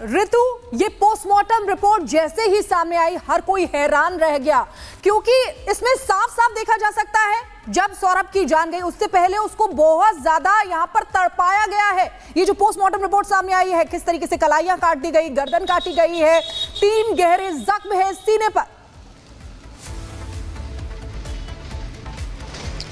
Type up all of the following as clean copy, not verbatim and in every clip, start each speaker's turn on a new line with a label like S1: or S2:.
S1: ऋतु, ये postmortem report जैसे ही सामने आई हर कोई हैरान रह गया, क्योंकि इसमें साफ साफ देखा जा सकता है जब सौरभ की जान गई उससे पहले उसको बहुत ज्यादा यहां पर तड़पाया गया है। ये जो पोस्टमार्टम रिपोर्ट सामने आई है, किस तरीके से कलाइयां काट दी गई, गर्दन काटी गई है, 3 गहरे जख्म है सीने पर।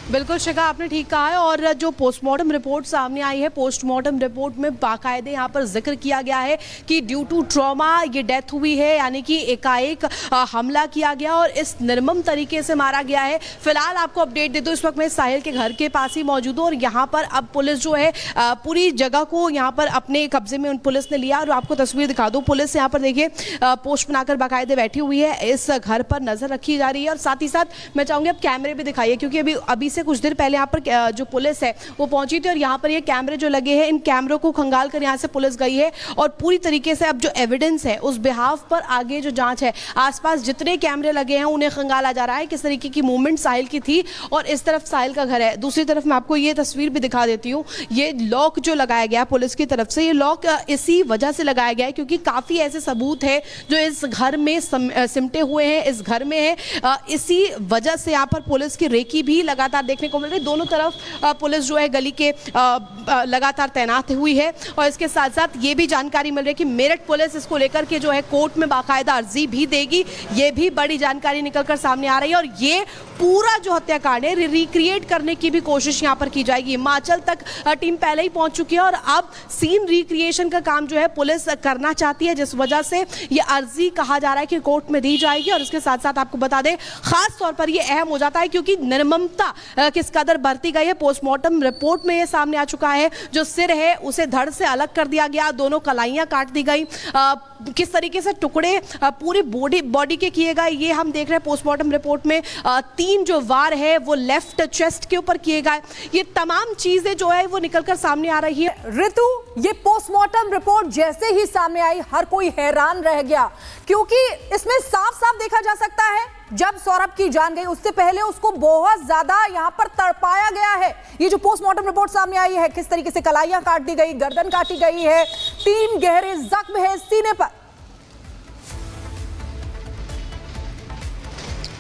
S2: बिल्कुल शिखा, आपने ठीक कहा है। और जो पोस्टमार्टम रिपोर्ट सामने आई है, पोस्टमार्टम रिपोर्ट में बाकायदे यहाँ पर जिक्र किया गया है कि ड्यू टू ट्रॉमा ये डेथ हुई है, यानी कि एकाएक हमला किया गया और इस निर्मम तरीके से मारा गया है। फिलहाल आपको अपडेट दे दो, इस वक्त मैं साहिल के घर के पास ही मौजूद हूँ और यहाँ पर अब पुलिस जो है पूरी जगह को यहाँ पर अपने कब्जे में पुलिस ने लिया। और आपको तस्वीर दिखा दूँ, पुलिस यहाँ पर देखिए पोस्ट बनाकर बाकायदे बैठी हुई है, इस घर पर नजर रखी जा रही है। और साथ ही साथ मैं चाहूँगी अब कैमरे भी दिखाइए, क्योंकि अभी से कुछ देर पहले यहाँ पर जो पुलिस है वो पहुंची थी और यहाँ पर ये कैमरे जो लगे हैं, इन कैमरों को खंगाल कर यहाँ से पुलिस गई है और पूरी तरीके से अब जो एविडेंस है उस बिहाफ पर आगे जो जांच है, आसपास जितने कैमरे लगे हैं उन्हें खंगाला जा रहा है किस तरीके की मूवमेंट साहिल की थी। और इस तरफ साहिल का घर है, दूसरी तरफ मैं आपको ये तस्वीर भी दिखा देती हूँ। ये लॉक जो लगाया गया पुलिस की तरफ से, ये लॉक इसी वजह से लगाया गया है क्योंकि काफी ऐसे सबूत है जो इस घर में सिमटे हुए हैं, इस घर में है। इसी वजह से यहाँ पर पुलिस की रेकी भी लगातार देखने को मिल रही। दोनों तरफ पुलिस जो है गली के लगातार तैनात हुई है। और इसके साथ साथ ये भी जानकारी मिल रही है कि मेरठ पुलिस इसको लेकर के जो है कोर्ट में बाकायदा अर्जी भी देगी। ये भी बड़ी जानकारी निकलकर सामने आ रही है और ये पूरा जो हत्याकांड है रिक्रिएट करने की भी कोशिश यहाँ पर की जाएगी। हिमाचल तक टीम पहले ही पहुंच चुकी है और अब सीन रिक्रिएशन का काम जो है पुलिस करना चाहती है, जिस वजह से ये अर्जी कहा जा रहा है कि कोर्ट में दी जाएगी। और इसके साथ साथ आपको बता दें, खास तौर पर ये अहम हो जाता है क्योंकि निर्ममता किस कदर बरती गई है। पोस्टमार्टम रिपोर्ट में ये सामने आ चुका है, जो सिर है उसे धड़ से अलग कर दिया गया, दोनों कलाइयां काट दी गई, किस तरीके से टुकड़े पूरी बॉडी के किए गए ये हम देख रहे हैं पोस्टमार्टम रिपोर्ट में। 3 जो वार है वो लेफ्ट चेस्ट के ऊपर किए गए, ये तमाम चीजें जो है वो निकलकर सामने आ रही है।
S1: ऋतु, ये पोस्टमार्टम रिपोर्ट जैसे ही सामने आई हर कोई हैरान रह गया, क्योंकि इसमें साफ साफ देखा जा सकता है जब सौरभ की जान गई उससे पहले उसको बहुत ज्यादा यहां पर तड़पाया गया है। ये जो पोस्टमार्टम रिपोर्ट सामने आई है, किस तरीके से कलाइयां काट दी गई, गर्दन काटी गई है, 3 गहरे जख्म है सीने पर।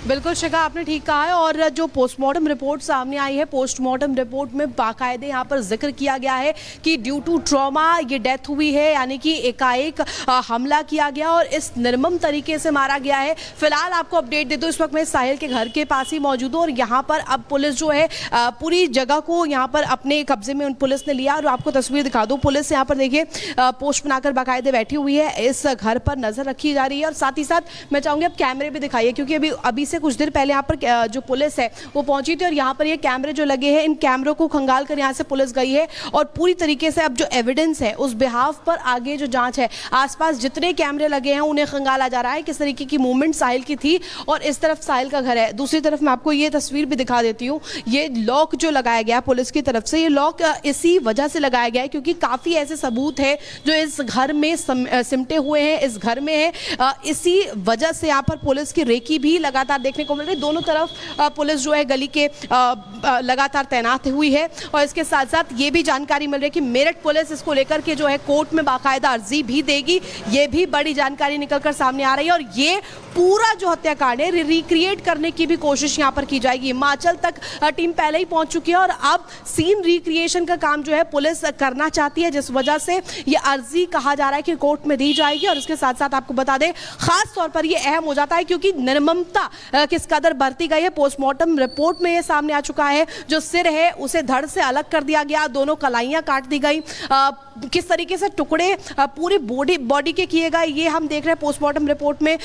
S2: बिल्कुल शिखा, आपने ठीक कहा है। और जो पोस्टमार्टम रिपोर्ट सामने आई है, पोस्टमार्टम रिपोर्ट में बाकायदे यहाँ पर जिक्र किया गया है कि ड्यू टू ट्रॉमा ये डेथ हुई है, यानी कि एकाएक हमला किया गया और इस निर्मम तरीके से मारा गया है। फिलहाल आपको अपडेट दे दो, इस वक्त मैं साहिल के घर के पास ही मौजूद हूँ और यहाँ पर अब पुलिस जो है पूरी जगह को यहाँ पर अपने कब्जे में पुलिस ने लिया। और आपको तस्वीर दिखा दूँ, पुलिस यहाँ पर देखिए पोस्ट बनाकर बाकायदे बैठी हुई है, इस घर पर नजर रखी जा रही है। और साथ ही साथ मैं चाहूँगी अब कैमरे भी दिखाइए, क्योंकि अभी से कुछ देर पहले यहाँ पर जो पुलिस है वो पहुंची थी और यहाँ पर ये कैमरे जो लगे हैं, इन कैमरों को खंगाल कर यहाँ से पुलिस गई है और पूरी तरीके से अब जो एविडेंस है उस बिहाफ पर आगे जो जांच है, आसपास जितने कैमरे लगे हैं उन्हें खंगाला जा रहा है किस तरीके की मूवमेंट साहिल की थी। और इस तरफ साहिल का घर है, दूसरी तरफ मैं आपको ये तस्वीर भी दिखा देती हूँ। ये लॉक जो लगाया गया पुलिस की तरफ से, ये लॉक इसी वजह से लगाया गया है क्योंकि काफी ऐसे सबूत है जो इस घर में सिमटे हुए हैं, इस घर में है। इसी वजह से यहाँ पर पुलिस की रेकी भी लगातार देखने को मिल रही। दोनों तरफ पुलिस जो है गली के लगातार तैनात हुई है। और इसके साथ साथ ये भी जानकारी मिल रही है कि मेरठ पुलिस इसको लेकर के जो है कोर्ट में बाकायदा अर्जी भी देगी। ये भी बड़ी जानकारी निकलकर सामने आ रही है और ये पूरा जो हत्याकांड है रिक्रिएट करने की भी कोशिश यहाँ पर की जाएगी। हिमाचल तक टीम पहले ही पहुंच चुकी है और अब सीन रिक्रिएशन का काम जो है पुलिस करना चाहती है, जिस वजह से ये अर्जी कहा जा रहा है कि कोर्ट में दी जाएगी। और इसके साथ साथ आपको बता दें, खास तौर पर यह अहम हो जाता है क्योंकि निर्ममता किस कदर बरती गई है। पोस्टमार्टम रिपोर्ट में ये सामने आ चुका है, जो सिर है उसे धड़ से अलग कर दिया गया, दोनों कलाइयां काट दी गई, किस तरीके से टुकड़े पूरी बॉडी के किए गए ये हम देख रहे हैं पोस्टमार्टम रिपोर्ट में।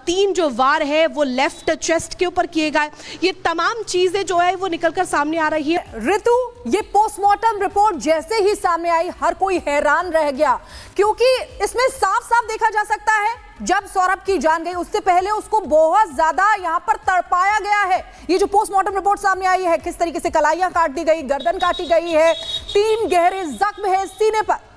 S2: 3 जो वार है वो लेफ्ट चेस्ट के ऊपर किए गए, ये तमाम चीजें जो है वो निकलकर सामने आ रही है।
S1: ऋतु, ये पोस्टमार्टम रिपोर्ट जैसे ही सामने आई हर कोई हैरान रह गया, क्योंकि इसमें साफ साफ देखा जा सकता है जब सौरभ की जान गई उससे पहले उसको बहुत ज्यादा यहां पर तड़पाया गया है। ये जो पोस्टमार्टम रिपोर्ट सामने आई है, किस तरीके से कलाइयां काट दी गई, गर्दन काटी गई है, 3 गहरे जख्म है सीने पर।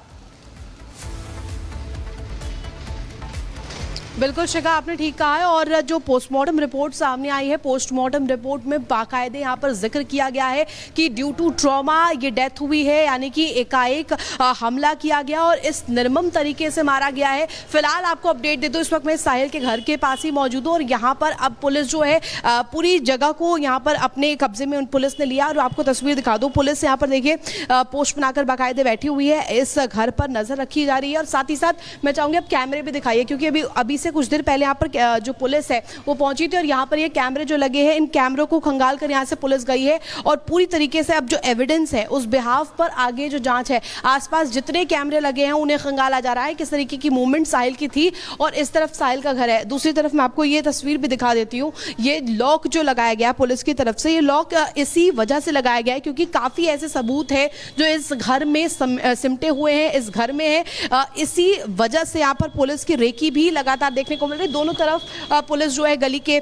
S2: बिल्कुल शिखा, आपने ठीक कहा है। और जो पोस्टमार्टम रिपोर्ट सामने आई है, पोस्टमार्टम रिपोर्ट में बाकायदे यहाँ पर जिक्र किया गया है कि ड्यू टू ट्रॉमा ये डेथ हुई है, यानी कि एकाएक हमला किया गया और इस निर्मम तरीके से मारा गया है। फिलहाल आपको अपडेट दे दूं, इस वक्त मैं साहिल के घर के पास ही मौजूद हूँ और यहाँ पर अब पुलिस जो है पूरी जगह को यहाँ पर अपने कब्जे में पुलिस ने लिया। और आपको तस्वीर दिखा दूं, पुलिस यहाँ पर देखिए पोस्ट बनाकर बाकायदे बैठी हुई है, इस घर पर नजर रखी जा रही है। और साथ ही साथ मैं चाहूंगी अब कैमरे भी दिखाइए, क्योंकि अभी से कुछ देर पहले यहाँ पर जो पुलिस है वो पहुंची थी और यहाँ पर ये कैमरे जो लगे हैं, इन कैमरों को खंगाल कर यहाँ से पुलिस गई है और पूरी तरीके से अब जो एविडेंस है उस बिहाफ पर आगे जो जांच है, आसपास जितने कैमरे लगे हैं उन्हें खंगाला जा रहा है किस तरीके की मूवमेंट साहिल की थी। और इस तरफ साहिल का घर है, दूसरी तरफ मैं आपको ये तस्वीर भी दिखा देती हूँ। ये लॉक जो लगाया गया पुलिस की तरफ से, ये लॉक इसी वजह से लगाया गया है क्योंकि काफी ऐसे सबूत है जो इस घर में सिमटे हुए हैं, इस घर में है। इसी वजह से यहाँ पर पुलिस की रेकी भी लगातार देखने को मिल रही है। दोनों तरफ पुलिस जो है गली के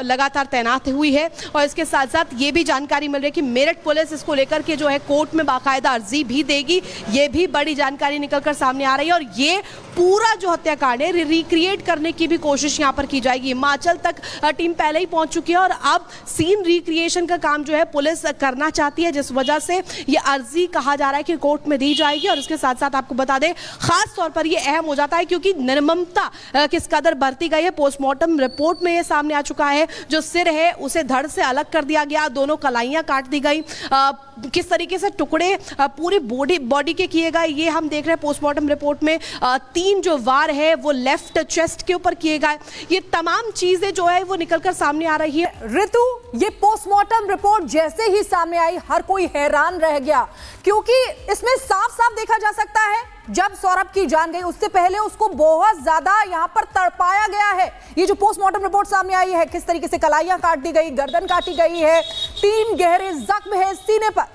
S2: लगातार तैनात हुई है। और इसके साथ साथ ये भी जानकारी मिल रही है कि मेरठ पुलिस इसको लेकर के जो है कोर्ट में बाकायदा अर्जी भी देगी। ये भी बड़ी जानकारी निकलकर सामने आ रही है और ये पूरा जो हत्याकांड है रिक्रिएट करने की भी कोशिश यहाँ पर की जाएगी। हिमाचल तक टीम पहले ही पहुंच चुकी है और अब सीन रिक्रिएशन का काम जो है पुलिस करना चाहती है, जिस वजह से ये अर्जी कहा जा रहा है कि कोर्ट में दी जाएगी। और इसके साथ साथ आपको बता दें, खास तौर पर ये अहम हो जाता है क्योंकि निर्ममता किस कदर बरती गई है। पोस्टमार्टम रिपोर्ट में ये सामने आ चुका है, जो सिर है उसे धड़ से अलग कर दिया गया, दोनों कलाइयां काट दी गई, किस तरीके से टुकड़े पूरी बॉडी के किए गए ये हम देख रहे हैं पोस्टमार्टम रिपोर्ट में। 3 जो वार है वो लेफ्ट चेस्ट के ऊपर किए गए। ये तमाम चीजें जो है वो निकलकर सामने आ रही है।
S1: ऋतु, ये पोस्टमार्टम रिपोर्ट जैसे ही सामने आई हर कोई हैरान रह गया, क्योंकि इसमें साफ साफ देखा जा सकता है जब सौरभ की जान गई उससे पहले उसको बहुत ज्यादा यहां पर तड़पाया गया है। ये जो पोस्टमार्टम रिपोर्ट सामने आई है, किस तरीके से कलाइयां काट दी गई, गर्दन काटी गई है, 3 गहरे जख्म है सीने पर।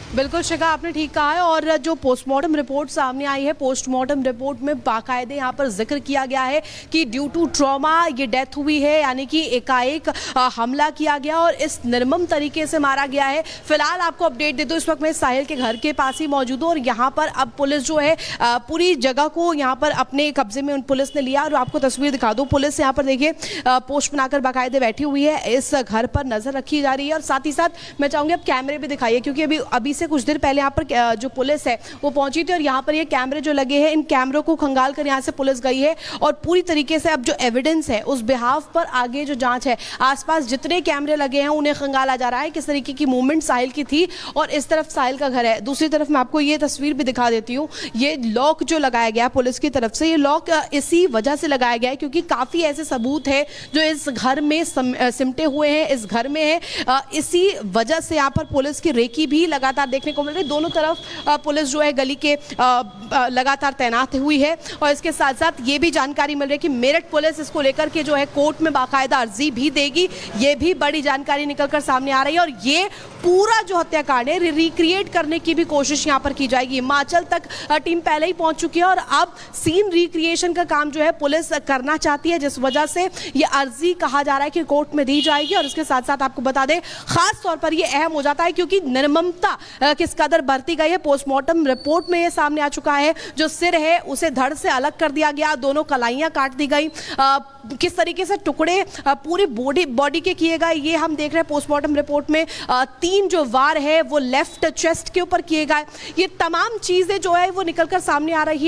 S2: बिल्कुल शिखा, आपने ठीक कहा है। और जो पोस्टमार्टम रिपोर्ट सामने आई है, पोस्टमार्टम रिपोर्ट में बाकायदे यहाँ पर जिक्र किया गया है कि ड्यू टू ट्रॉमा ये डेथ हुई है, यानी कि एकाएक हमला किया गया और इस निर्मम तरीके से मारा गया है। फिलहाल आपको अपडेट दे दूं, इस वक्त मैं साहिल के घर के पास ही मौजूद हूँ और यहाँ पर अब पुलिस जो है पूरी जगह को यहाँ पर अपने कब्जे में पुलिस ने लिया। और आपको तस्वीर दिखा दूं, पुलिस यहाँ पर देखिए पोस्ट बनाकर बाकायदे बैठी हुई है, इस घर पर नजर रखी जा रही है। और साथ ही साथ मैं चाहूंगी अब कैमरे भी दिखाइए, क्योंकि अभी से कुछ देर पहले यहाँ पर जो पुलिस है वो पहुंची थी और यहाँ पर ये कैमरे जो लगे हैं, इन कैमरों को खंगाल कर यहाँ से पुलिस गई है और पूरी तरीके से अब जो एविडेंस है उस बिहाफ पर आगे जो जांच है, आसपास जितने कैमरे लगे हैं उन्हें खंगाला जा रहा है किस तरीके की मूवमेंट साहिल की थी। और इस तरफ साहिल का घर है, दूसरी तरफ मैं आपको ये तस्वीर भी दिखा देती हूँ। ये लॉक जो लगाया गया पुलिस की तरफ से, ये लॉक इसी वजह से लगाया गया है क्योंकि काफी ऐसे सबूत है जो इस घर में सिमटे हुए हैं, इस घर में है। इसी वजह से यहाँ पर पुलिस की रेकी भी लगातार देखने को मिल रही है। दोनों तरफ पुलिस जो है गली के लगातार तैनात हुई है। और इसके साथ साथ ये भी जानकारी मिल रही है कि मेरठ पुलिस इसको लेकर के जो है कोर्ट में बाकायदा अर्जी भी देगी। ये भी बड़ी जानकारी निकलकर सामने आ रही है और ये पूरा जो हत्याकांड है रिक्रिएट करने की भी कोशिश यहाँ पर की जाएगी। हिमाचल तक टीम पहले ही पहुंच चुकी है और अब सीन रिक्रिएशन का काम जो है पुलिस करना चाहती है, जिस वजह से ये अर्जी कहा जा रहा है कि कोर्ट में दी जाएगी। और इसके साथ साथ आपको बता दें, खास तौर पर ये अहम हो जाता है क्योंकि निर्ममता किस कदर बरती गई है। पोस्टमार्टम रिपोर्ट में ये सामने आ चुका है, जो सिर है उसे धड़ से अलग कर दिया गया, दोनों कलाइयां काट दी गई, किस तरीके से टुकड़े पूरी बॉडी के किए गए ये हम देख रहे हैं पोस्टमार्टम रिपोर्ट में। 3 जो वार है वो लेफ्ट चेस्ट के ऊपर किए गए। ये तमाम चीजें जो है वो निकलकर सामने आ रही है।